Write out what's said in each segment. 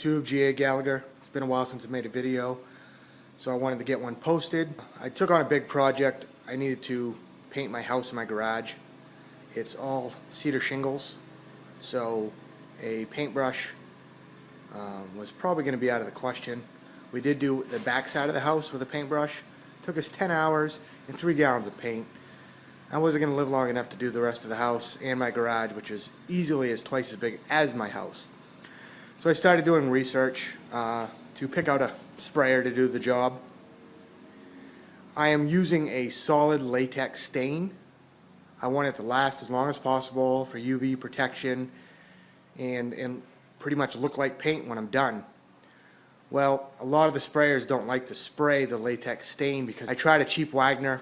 YouTube, G.A. Gallagher. It's been a while since I made a video, so I wanted to get one posted. I took on a big project. I needed to paint my house and my garage. It's all cedar shingles, so a paintbrush was probably going to be out of the question. We did do the back side of the house with a paintbrush. Took us 10 hours and 3 gallons of paint. I wasn't going to live long enough to do the rest of the house and my garage, which is easily twice as big as my house. So I started doing research to pick out a sprayer to do the job. I am using a solid latex stain. I want it to last as long as possible for UV protection and pretty much look like paint when I'm done. Well, a lot of the sprayers don't like to spray the latex stain because I tried a cheap Wagner.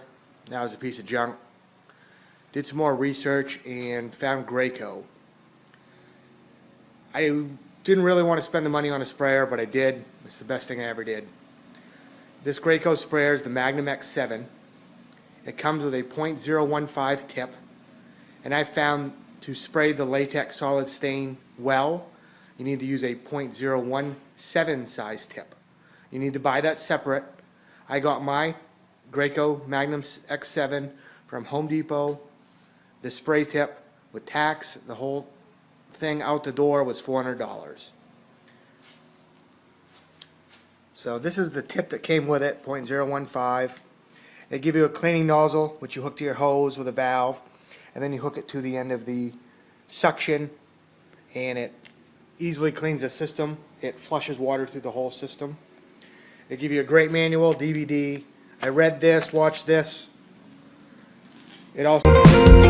That was a piece of junk. Did some more research and found Graco. I didn't really want to spend the money on a sprayer, but I did. It's the best thing I ever did. This Graco sprayer is the Magnum X7. It comes with a .015 tip, and I found to spray the latex solid stain well, you need to use a .017 size tip. You need to buy that separate. I got my Graco Magnum X7 from Home Depot. The spray tip with tax, the whole thing out the door was $400. So this is the tip that came with it, .015. They give you a cleaning nozzle, which you hook to your hose with a valve, and then you hook it to the end of the suction, and it easily cleans the system. It flushes water through the whole system. They give you a great manual, DVD. I read this, watched this. It also